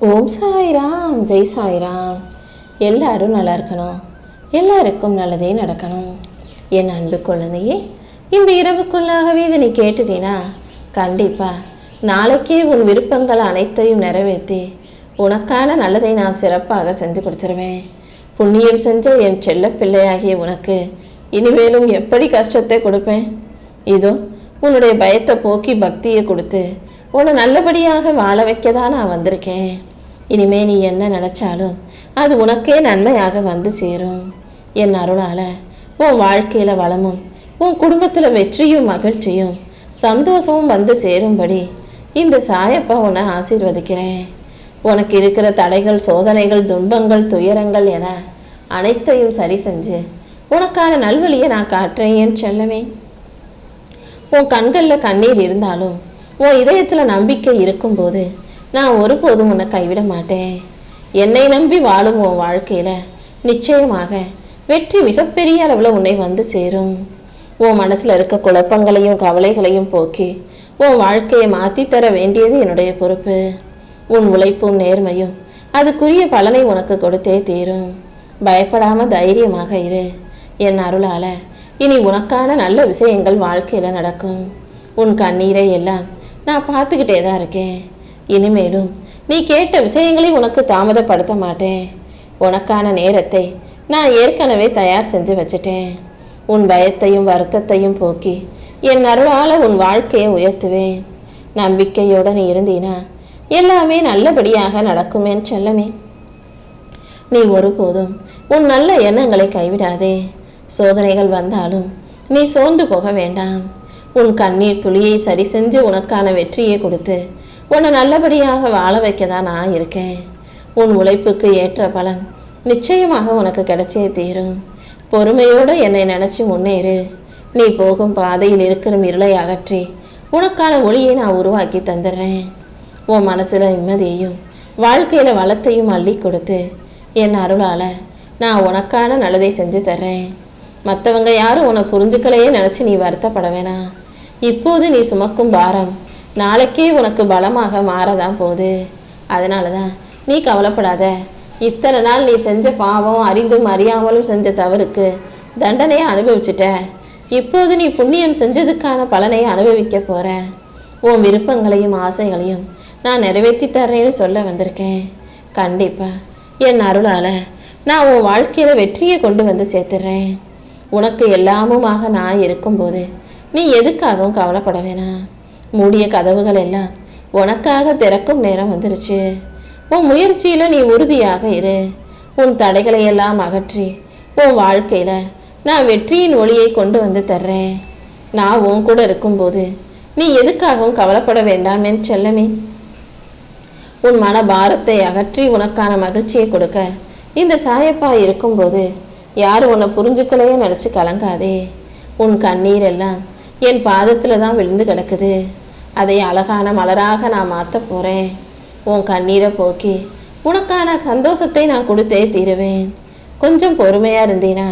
ஓம் சாய்ராம், ஜெய் சாய்ராம். எல்லாரும் நல்லா இருக்கணும், எல்லாருக்கும் நல்லதே நடக்கணும். என் அன்பு குழந்தையே, இந்த இரவுக்குள்ளாகவே இதை நீ கேட்டுட்டீனா கண்டிப்பா நாளைக்கே உன் விருப்பங்கள் அனைத்தையும் நிறைவேற்றி உனக்கான நல்லதை நான் சிறப்பாக செஞ்சு கொடுத்துருவேன். புண்ணியம் செஞ்ச என் செல்ல பிள்ளையாகிய உனக்கு இனிமேலும் எப்படி கஷ்டத்தை கொடுப்பேன்? இதோ உன்னுடைய பயத்தை போக்கி பக்தியை கொடுத்து உன்னை நல்லபடியாக வாழ வைக்கதான் நான் வந்திருக்கேன். இனிமே நீ என்ன நினைச்சாலும் அது உனக்கே நன்மையாக வந்து சேரும். என் அருளால உன் வாழ்க்கையில வளமும் உன் குடும்பத்துல வெற்றியும் மகிழ்ச்சியும் சந்தோஷமும் வந்து சேரும்படி இந்த சாயப்பா உன்னை ஆசீர்வதிக்கிறேன். உனக்கு இருக்கிற தடைகள், சோதனைகள், துன்பங்கள், துயரங்கள் என அனைத்தையும் சரி செஞ்சு உனக்கான நல்வழியை நான் காட்டுறேன். என் செல்லமே, உன் கண்கள்ல கண்ணீர் இருந்தாலும் உன் இதயத்துல நம்பிக்கை இருக்கும்போது நான் ஒருபோதும் உன்னை கைவிட மாட்டேன். என்னை நம்பி வாழும் உன் வாழ்க்கையில நிச்சயமாக வெற்றி மிகப்பெரிய அளவுல உன்னை வந்து சேரும். உன் மனசுல இருக்க குழப்பங்களையும் கவலைகளையும் போக்கி உன் வாழ்க்கையை மாத்தி தர வேண்டியது என்னுடைய பொறுப்பு. உன் உழைப்பும் நேர்மையும் அதுக்குரிய பலனை உனக்கு கொடுத்தே தீரும். பயப்படாம தைரியமாக இரு. என் அருளால இனி உனக்கான நல்ல விஷயங்கள் வாழ்க்கையில நடக்கும். உன் கண்ணீரை எல்லாம் நான் பார்த்துக்கிட்டே தான் இருக்கேன். இனிமேலும் நீ கேட்ட விஷயங்களை உனக்கு தாமதப்படுத்த மாட்டேன். உனக்கான நேரத்தை நான் ஏற்கனவே தயார் செஞ்சு வச்சுட்டேன். உன் பயத்தையும் வருத்தத்தையும் போக்கி என் அருளால உன் வாழ்க்கையை உயர்த்துவேன். நம்பிக்கையோட நீ இருந்தீனா எல்லாமே நல்லபடியாக நடக்கும். என் செல்லமே, நீ ஒருபோதும் உன் நல்ல எண்ணங்களை கைவிடாதே. சோதனைகள் வந்தாலும் நீ சோர்ந்து போக வேண்டாம். உன் கண்ணீர் துளியை சரி செஞ்சு உனக்கான வெற்றியை கொடுத்து உன்னை நல்லபடியாக வாழ வைக்கதான் நான் இருக்கேன். உன் உழைப்புக்கு ஏற்ற பலன் நிச்சயமாக உனக்கு கிடைச்சே தீரும். பொறுமையோடு என்னை நினைச்சு முன்னேறு. நீ போகும் பாதையில் இருக்கிற இருளை அகற்றி உனக்கான ஒளியை நான் உருவாக்கி தந்துடுறேன். உன் மனசுல நிம்மதியையும் வாழ்க்கையில வளத்தையும் அள்ளி கொடுத்து என் அருளால நான் உனக்கான நல்லதை செஞ்சு தர்றேன். மற்றவங்க யாரும் உன்னை புரிஞ்சுக்கலையே நினைச்சு நீ வருத்தப்பட வேணாம். இப்போது நீ சுமக்கும் பாரம் நாளைக்கே உனக்கு பலமாக மாறதான் போகுது. அதனாலதான் நீ கவலைப்படாத. இத்தனை நாள் நீ செஞ்ச பாவம், அறிந்தும் அறியாமலும் செஞ்ச தவறுக்கு தண்டனையை அனுபவிச்சுட்ட. இப்போது நீ புண்ணியம் செஞ்சதுக்கான பலனை அனுபவிக்க போற. உன் விருப்பங்களையும் ஆசைகளையும் நான் நிறைவேற்றி தர்றேன்னு சொல்ல வந்திருக்கேன். கண்டிப்பா என் அருளால நான் உன் வாழ்க்கையில வெற்றியை கொண்டு வந்து சேர்த்துடுறேன். உனக்கு எல்லாமுமாக நான் இருக்கும்போது நீ எதுக்காகவும் கவலைப்பட வேணாம். மூடிய கதவுகள் எல்லாம் உனக்காக திறக்கும் நேரம் வந்துருச்சு. உன் முயற்சியில நீ உறுதியாக இரு. உன் தடைகளை எல்லாம் அகற்றி உன் வாழ்க்கையில நான் வெற்றியின் ஒளியை கொண்டு வந்து தர்றேன். நான் உன் கூட இருக்கும்போது நீ எதுக்காகவும் கவலைப்பட வேண்டாம். என் செல்லமே, உன் மன பாரத்தை அகற்றி உனக்கான மகிழ்ச்சியை கொடுக்க இந்த சாயப்பா இருக்கும்போது யாரும் உன்னை புரிஞ்சுக்கலையே நினைச்சு கலங்காதே. உன் கண்ணீர் எல்லாம் என் பாதத்துல தான் விழுந்து கிடக்குது. அதை அழகான மலராக நான் மாத்த போறேன். உன் கண்ணீரை போக்கி உனக்கான சந்தோஷத்தை நான் கொடுத்தே தீருவேன். கொஞ்சம் பொறுமையா இருந்தீனா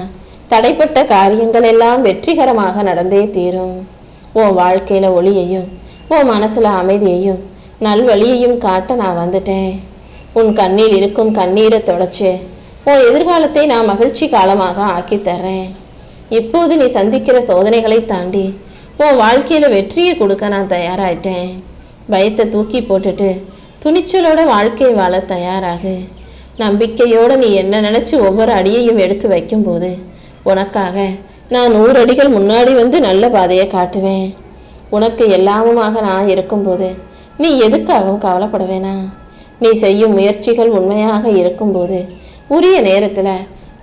தடைப்பட்ட காரியங்கள் எல்லாம் வெற்றிகரமாக நடந்தே தீரும். உன் வாழ்க்கையில ஒளியையும் உன் மனசுல அமைதியையும் நல்வழியையும் காட்ட நான் வந்துட்டேன். உன் கண்ணில் இருக்கும் கண்ணீரை தொடச்சு உன் எதிர்காலத்தை நான் மகிழ்ச்சி காலமாக ஆக்கி தர்றேன். இப்போது நீ சந்திக்கிற சோதனைகளை தாண்டி உன் வாழ்க்கையில வெற்றியை கொடுக்க நான் தயாராயிட்டேன். பயத்தை தூக்கி போட்டுட்டு துணிச்சலோட வாழ்க்கையை வாழ தயாராகு. நம்பிக்கையோட நீ என்ன நினைச்சு ஒவ்வொரு அடியையும் எடுத்து வைக்கும்போது உனக்காக நான் 100 அடிகள் முன்னாடி வந்து நல்ல பாதையை காட்டுவேன். உனக்கு எல்லாமுமாக நான் இருக்கும்போது நீ எதுக்காகவும் கவலைப்பட வேணாம். நீ செய்யும் முயற்சிகள் உண்மையாக இருக்கும்போது உரிய நேரத்துல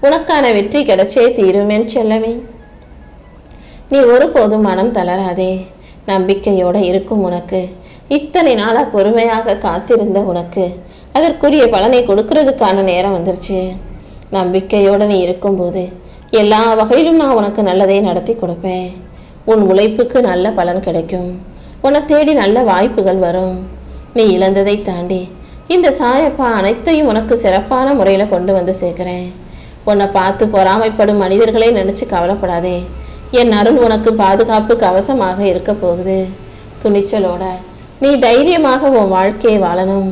உனக்கான வெற்றி கிடைச்சே தீரும். என் செல்லமே, நீ ஒருபோதும் மனம் தளராதே. நம்பிக்கையோட இருக்கும் உனக்கு, இத்தனை நாளா பொறுமையாக காத்திருந்த உனக்கு அதற்குரிய பலனை கொடுக்கறதுக்கான நேரம் வந்துருச்சு. நம்பிக்கையோட நீ இருக்கும்போது எல்லா வகையிலும் நான் உனக்கு நல்லதை நடத்தி கொடுப்பேன். உன் உழைப்புக்கு நல்ல பலன் கிடைக்கும். உன்னை தேடி நல்ல வாய்ப்புகள் வரும். நீ இழந்ததை தாண்டி இந்த சாயப்பா அனைத்தையும் உனக்கு சிறப்பான முறையில கொண்டு வந்து சேர்க்கிறேன். உன்னை பார்த்து பொறாமைப்படும் மனிதர்களை நினைச்சு கவலைப்படாதே. என் அருள் உனக்கு பாதுகாப்பு கவசமாக இருக்க போகுது. துணிச்சலோட நீ தைரியமாக உன் வாழ்க்கையை வாழணும்.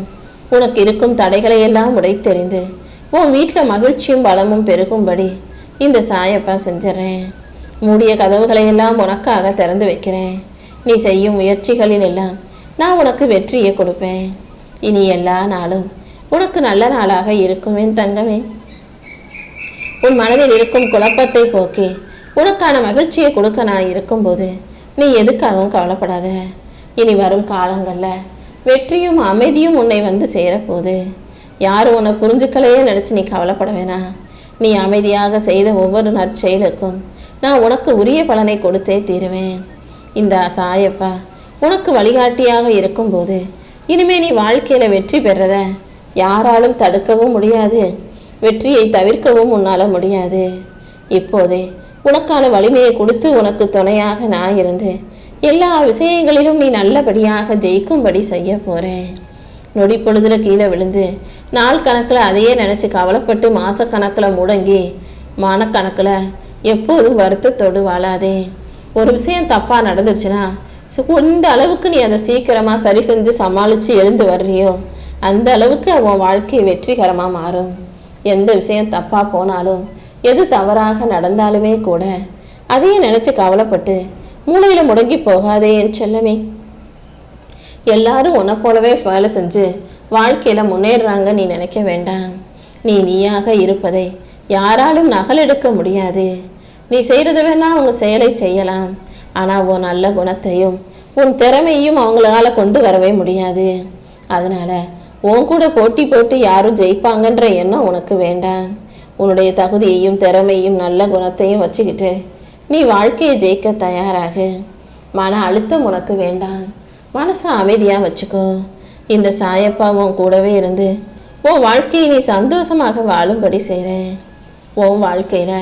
உனக்கு இருக்கும் தடைகளை எல்லாம் உடைத்தெறிந்து உன் வீட்டில் மகிழ்ச்சியும் பலமும் பெருகும்படி இந்த சாயப்பா செஞ்சிடறேன். மூடிய கதவுகளை எல்லாம் உனக்காக திறந்து வைக்கிறேன். நீ செய்யும் முயற்சிகளில் எல்லாம் நான் உனக்கு வெற்றியை கொடுப்பேன். இனி எல்லா நாளும் உனக்கு நல்ல நாளாக இருக்கும் என் தங்கமே. உன் மனதில் இருக்கும் குழப்பத்தை போக்கி உனக்கான மகிழ்ச்சியை கொடுக்க நான் இருக்கும்போது நீ எதுக்காகவும் கவலைப்படாத. இனி வரும் காலங்கள்ல வெற்றியும் அமைதியும் உன்னை வந்து சேரப்போகுது. யாரும் உன்னை புரிஞ்சுக்கலையே நினைச்சு நீ கவலைப்பட வேணாம். நீ அமைதியாக செய்த ஒவ்வொரு நற்செயலுக்கும் நான் உனக்கு உரிய பலனை கொடுத்தே தீருவேன். இந்த சாயப்பா உனக்கு வழிகாட்டியாக இருக்கும்போது இனிமே நீ வாழ்க்கையில வெற்றி பெறத யாராலும் தடுக்கவும் முடியாது, வெற்றியை தவிர்க்கவும் உன்னால முடியாது. இப்போதே உனக்கான வலிமையை கொடுத்து உனக்கு துணையாக நான் இருந்து எல்லா விஷயங்களிலும் நீ நல்லபடியாக ஜெயிக்கும்படி செய்ய போறேன். நொடி பொழுதுல கீழே விழுந்து நாள் கணக்குல அதையே நினைச்சு கவலைப்பட்டு மாசக்கணக்குல முடங்கி மானக்கணக்குல எப்போதும் வருத்தத்தோடு வாழாதே. ஒரு விஷயம் தப்பா நடந்துச்சுன்னா எந்த அளவுக்கு நீ அதை சீக்கிரமா சரி செஞ்சு சமாளிச்சு எழுந்து வர்றியோ அந்த அளவுக்கு அவன் வாழ்க்கை வெற்றிகரமா மாறும். எந்த விஷயம் தப்பா போனாலும் எது தவறாக நடந்தாலுமே கூட அதையே நினைச்சு கவலைப்பட்டு மூளையில முடங்கி போகாதே என் செல்லமே. எல்லாரும் உன்னை போலவே வேலை செஞ்சு வாழ்க்கையில முன்னேறாங்க நீ நினைக்க வேண்டாம். நீ நீயாக இருப்பதை யாராலும் நகலெடுக்க முடியாது. நீ செய்யறது வேணா அவங்க செயலை செய்யலாம், ஆனா உன் நல்ல குணத்தையும் உன் திறமையும் அவங்களால கொண்டு வரவே முடியாது. அதனால உன் கூட போட்டி போட்டு யாரும் ஜெயிப்பாங்கன்ற எண்ணம் உனக்கு வேண்டாம். உன்னுடைய தகுதியையும் திறமையும் நல்ல குணத்தையும் வச்சுக்கிட்டு நீ வாழ்க்கையை ஜெயிக்க தயாராகு. மன அழுத்தம் உனக்கு வேண்டாம், மனசை அமைதியா வச்சுக்கோ. இந்த சாயப்பா உன் கூடவே இருந்து உன் வாழ்க்கையை நீ சந்தோஷமாக வாழும்படி செய்றேன். உன் வாழ்க்கையில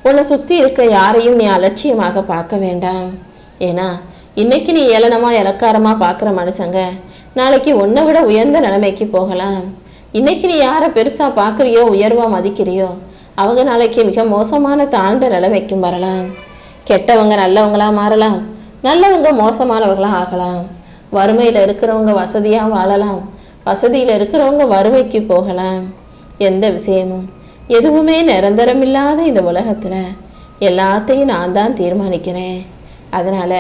உன்னை சுத்தி இருக்க யாரையும் நீ அலட்சியமாக பார்க்க வேண்டாம். ஏன்னா இன்னைக்கு நீ ஏளனமா இலக்காரமா பார்க்குற மனுஷங்க நாளைக்கு உன்னை விட உயர்ந்த நிலைமைக்கு போகலாம். இன்னைக்கு நீ யாரை பெருசா பார்க்குறியோ உயர்வா மதிக்கிறியோ அவங்க நாளைக்கு மிக மோசமான தாழ்ந்த நிலைமைக்கும் வரலாம். கெட்டவங்க நல்லவங்களா மாறலாம், நல்லவங்க மோசமானவர்களா ஆகலாம். வறுமையில இருக்கிறவங்க வசதியா வாழலாம், வசதியில இருக்கிறவங்க வறுமைக்கு போகலாம். எந்த விஷயமும் எதுவுமே நிரந்தரம் இல்லாத இந்த உலகத்துல எல்லாத்தையும் நான் தான் தீர்மானிக்கிறேன். அதனால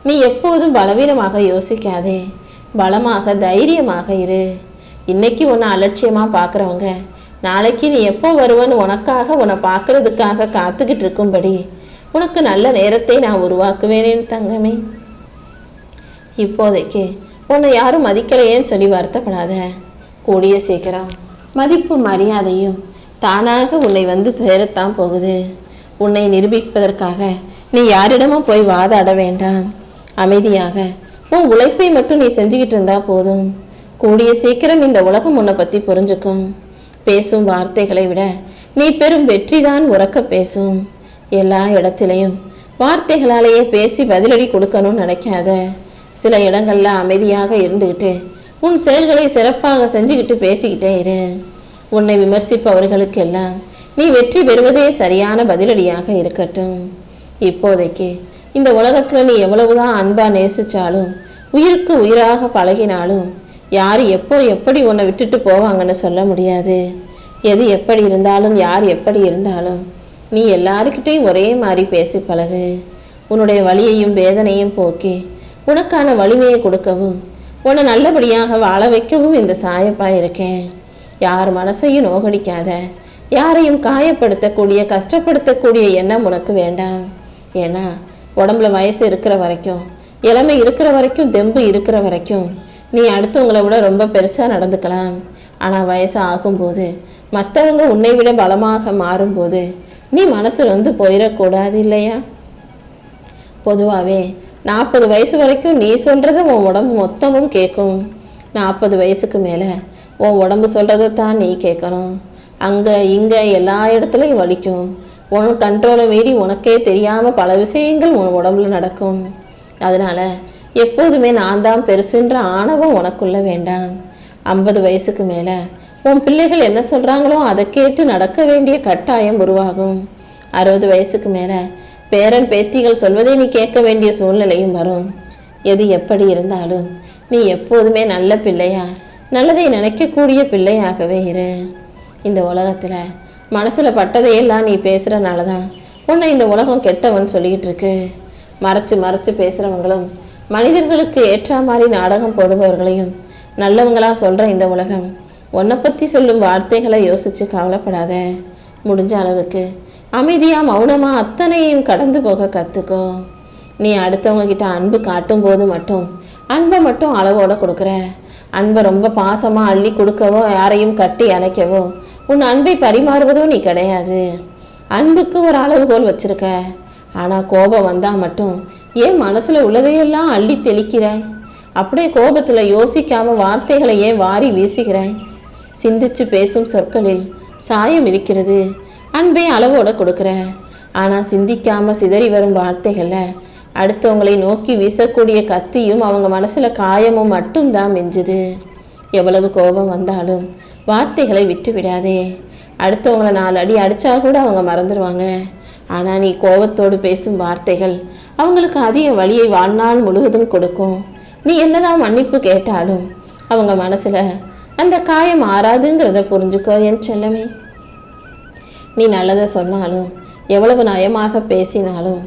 நீ எப்போதும் பலவீனமாக யோசிக்காதே, பலமாக தைரியமாக இரு. இன்னைக்கு உன்னை அலட்சியமா பாக்குறவங்க நாளைக்கு நீ எப்போ வருவன்னு உனக்காக உன்னை பார்க்கறதுக்காக காத்துக்கிட்டு இருக்கும்படி உனக்கு நல்ல நேரத்தை நான் உருவாக்குவேனேன் தங்கமே. இப்போதைக்கு உன்னை யாரும் மதிக்கலையேன்னு சொல்லி வருத்தப்படாத. கூடிய சீக்கிரம் மதிப்பு மரியாதையும் தானாக உன்னை வந்து துயரத்தான் போகுது. உன்னை நிரூபிப்பதற்காக நீ யாரிடமும் போய் வாதாட வேண்டாம். அமைதியாக உன் உழைப்பை மட்டும் நீ செஞ்சுக்கிட்டு இருந்தா போதும். கூடிய சீக்கிரம் இந்த உலகம் உன்னை பத்தி புரிஞ்சுக்கும். பேசும் வார்த்தைகளை விட நீ பெரும் வெற்றிதான் உறக்க பேசும். எல்லா இடத்திலையும் வார்த்தைகளாலேயே பேசி பதிலடி கொடுக்கணும்னு நினைக்காத. சில இடங்கள்ல அமைதியாக இருந்துகிட்டு உன் செயல்களை சிறப்பாக செஞ்சுக்கிட்டு பேசிக்கிட்டே இரு. உன்னை விமர்சிப்பவர்களுக்கெல்லாம் நீ வெற்றி பெறுவதே சரியான பதிலடியாக இருக்கட்டும். இப்போதைக்கு இந்த உலகத்துல நீ எவ்வளவுதான் அன்பா நேசிச்சாலும் உயிருக்கு உயிராக பழகினாலும் யார் எப்போ எப்படி உன்னை விட்டுட்டு போவாங்கன்னு சொல்ல முடியாது. எது எப்படி இருந்தாலும் யார் எப்படி இருந்தாலும் நீ எல்லாருக்கிட்டையும் ஒரே மாதிரி பேசி பழகு. உன்னுடைய வலியையும் வேதனையும் போக்கி உனக்கான வலிமையை கொடுக்கவும் உன்னை நல்லபடியாக வாழ வைக்கவும் இந்த சாயப்பா இருக்கேன். யார் மனசையும் நோகடிக்காத, யாரையும் காயப்படுத்தக்கூடிய கஷ்டப்படுத்தக்கூடிய எண்ணம் உனக்கு வேண்டாம். ஏன்னா உடம்புல வயசு இருக்கிற வரைக்கும், இளமை இருக்கிற வரைக்கும், தெம்பு இருக்கிற வரைக்கும் நீ அடுத்தவங்களை விட ரொம்ப பெருசா நடந்துக்கலாம். ஆனா வயசு ஆகும்போது மற்றவங்க உன்னை விட பலமாக மாறும்போது நீ மனசு வந்து போயிடக்கூடாது இல்லையா? பொதுவாகவே 40 வயசு வரைக்கும் நீ சொல்றத உன் உடம்பு மொத்தமும் கேட்கும். 40 வயசுக்கு மேல உன் உடம்பு சொல்றதைத்தான் நீ கேட்கணும். அங்க இங்க எல்லா இடத்துலையும் வலிக்கும். உன் கண்ட்ரோலை மீறி உனக்கே தெரியாம பல விஷயங்கள் உன் உடம்புல நடக்கும். அதனால எப்போதுமே நான் தான் பெருசுன்ற ஆணவம் உனக்குள்ள வேண்டாம். 50 வயசுக்கு மேல உன் பிள்ளைகள் என்ன சொல்றாங்களோ அதை கேட்டு நடக்க வேண்டிய கட்டாயம் உருவாகும். 60 வயசுக்கு மேல பேரன் பேத்திகள் சொல்வதை நீ கேட்க வேண்டிய சூழ்நிலையும் வரும். எது எப்படி இருந்தாலும் நீ எப்போதுமே நல்ல பிள்ளையா நல்லதை நினைக்கக்கூடிய பிள்ளையாகவே இரு. இந்த உலகத்துல மனசுல பட்டதையெல்லாம் நீ பேசுறனால தான் உன்னை இந்த உலகம் கெட்டவன் சொல்லிக்கிட்டு இருக்கு. மறைச்சு மறைச்சு பேசுறவங்களும் மனிதர்களுக்கு ஏற்ற மாதிரி நாடகம் போடுபவர்களையும் நல்லவங்களா சொல்ற இந்த உலகம் உன்னை பத்தி சொல்லும் வார்த்தைகளை யோசிச்சு கவலைப்படாத. முடிஞ்ச அளவுக்கு அமைதியா மௌனமா அத்தனையும் கடந்து போக கத்துக்கோ. நீ அடுத்தவங்க கிட்ட அன்பு காட்டும் போது மட்டும் அன்பை மட்டும் அளவோட கொடுக்குற. அன்பை ரொம்ப பாசமா அள்ளி கொடுக்கவோ யாரையும் கட்டி அணைக்கவோ உன் அன்பை பரிமாறுவதோ நீ கிடையாது. அன்புக்கு ஒரு அளவுகோல் வச்சிருக்க. ஆனா கோபம் வந்தா மட்டும் ஏன் மனசுல உள்ளதையெல்லாம் அள்ளி தெளிக்கிறாய்? அப்படியே கோபத்துல யோசிக்காம வார்த்தைகளை ஏன் வாரி வீசுகிறாய்? சிந்திச்சு பேசும் சொற்களில் சாயம் இருக்கிறது. அன்பை அளவோட கொடுக்குற. ஆனா சிந்திக்காம சிதறி வரும் வார்த்தைகள்ல அடுத்தவங்களை நோக்கி வீசக்கூடிய கத்தியும் அவங்க மனசுல காயமும் மட்டும்தான் மிஞ்சுது. எவ்வளவு கோபம் வந்தாலும் வார்த்தைகளை விட்டு விடாதே. அடுத்தவங்களை 4 அடி அடிச்சா கூட அவங்க மறந்துடுவாங்க. ஆனா நீ கோபத்தோடு பேசும் வார்த்தைகள் அவங்களுக்கு அதிக வலியை வாழ்நாள் முழுவதும் கொடுக்கும். நீ என்னதான் மன்னிப்பு கேட்டாலும் அவங்க மனசுல அந்த காயம் ஆறாதுங்கிறத புரிஞ்சுக்கோ என் செல்லமே. நீ நல்லதை சொன்னாலும் எவ்வளவு நயமாக பேசினாலும்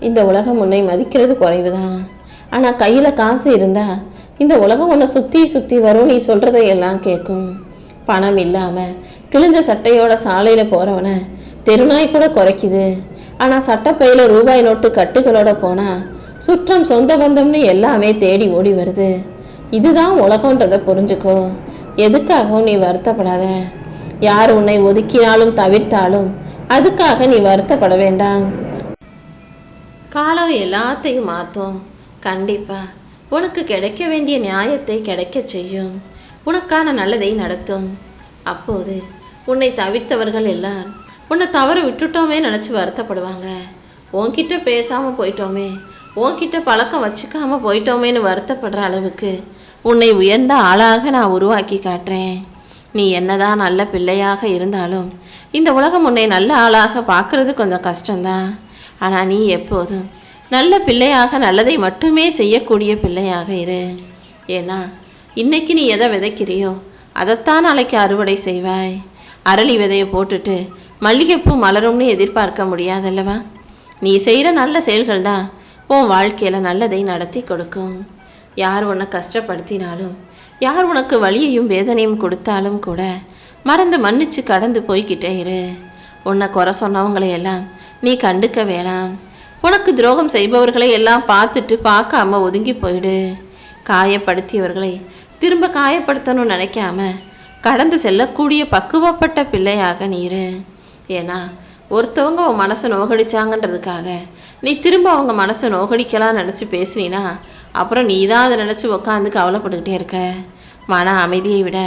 இந்த உலகம் உன்னை மதிக்கிறது குறைவுதான். ஆனா கையில காசு இருந்தா இந்த உலகம் உன்னை சுத்தி சுத்தி வரும். நீ சொல்றதையெல்லாம் கேட்கும். பணம் இல்லாம கிழிஞ்ச சட்டையோட சாலையில போறவன தெருநாய் கூட குறைக்குது. ஆனா சட்டப்பையில ரூபாய் நோட்டு கட்டுகளோட போனா சுற்றம் சொந்த பந்தம்னு எல்லாமே தேடி ஓடி வருது. இதுதான் உலகன்றத புரிஞ்சுக்கோ. எதுக்காகவும் நீ வருத்தப்படாத. யார் உன்னை ஒதுக்கினாலும் தவிர்த்தாலும் அதுக்காக நீ வருத்தப்பட வேண்டாம். காலம் எல்லாத்தையும் மாற்றும். கண்டிப்பா உனக்கு கிடைக்க வேண்டிய நியாயத்தை கிடைக்க செய்யும். உனக்கான நல்லதை நடத்தும். அப்போது உன்னை தவிர்த்தவர்கள் எல்லாம் உன்னை தவற விட்டுட்டோமே நினைச்சு வருத்தப்படுவாங்க. உன்கிட்ட பேசாம போயிட்டோமே, உன்கிட்ட பழக்கம் வச்சுக்காம போயிட்டோமேன்னு வருத்தப்படுற அளவுக்கு உன்னை உயர்ந்த ஆளாக நான் உருவாக்கி காட்டுறேன். நீ என்னதான் நல்ல பிள்ளையாக இருந்தாலும் இந்த உலகம் உன்னை நல்ல ஆளாக பார்க்கறது கொஞ்சம் கஷ்டம்தான். ஆனா நீ எப்போதும் நல்ல பிள்ளையாக நல்லதை மட்டுமே செய்யக்கூடிய பிள்ளையாக இரு. ஏன்னா இன்னைக்கு நீ எதை விதைக்கிறியோ அதைத்தான் நாளைக்கு அறுவடை செய்வாய். அரளி விதையை போட்டுட்டு மல்லிகைப்பூ மலரும்னு எதிர்பார்க்க முடியாதல்லவா? நீ செய்கிற நல்ல செயல்கள் தான் உன் வாழ்க்கையில நல்லதை நடத்தி கொடுக்கும். யார் உன்னை கஷ்டப்படுத்தினாலும் யார் உனக்கு வலியையும் வேதனையும் கொடுத்தாலும் கூட மறந்து மன்னிச்சு கடந்து போய்கிட்டே இரு. உன்னை குறை சொன்னவங்களையெல்லாம் நீ கண்டுக்க வேணாம். உனக்கு துரோகம் செய்பவர்களை எல்லாம் பார்த்துட்டு பார்க்காம ஒதுங்கி போயிடு. காயப்படுத்தியவர்களை திரும்ப காயப்படுத்தணும்னு நினைக்காம கடந்து செல்லக்கூடிய பக்குவப்பட்ட பிள்ளையாக நீரு. ஏன்னா ஒருத்தவங்க உன் மனசை நோகடிச்சாங்கன்றதுக்காக நீ திரும்ப அவங்க மனசை நோகடிக்கலாம் நினச்சி பேசினா அப்புறம் நீ தான் அதை நினச்சி உட்காந்து கவலைப்பட்டுக்கிட்டே இருக்க. மன அமைதியை விட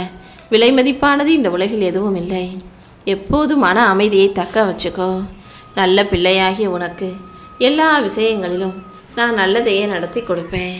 விலை மதிப்பானது இந்த உலகில் எதுவும் இல்லை. எப்போதும் மன அமைதியை தக்க வச்சுக்கோ. நல்ல பிள்ளையாகிய உனக்கு எல்லா விஷயங்களிலும் நான் நல்லதையே நடத்தி கொடுப்பேன்.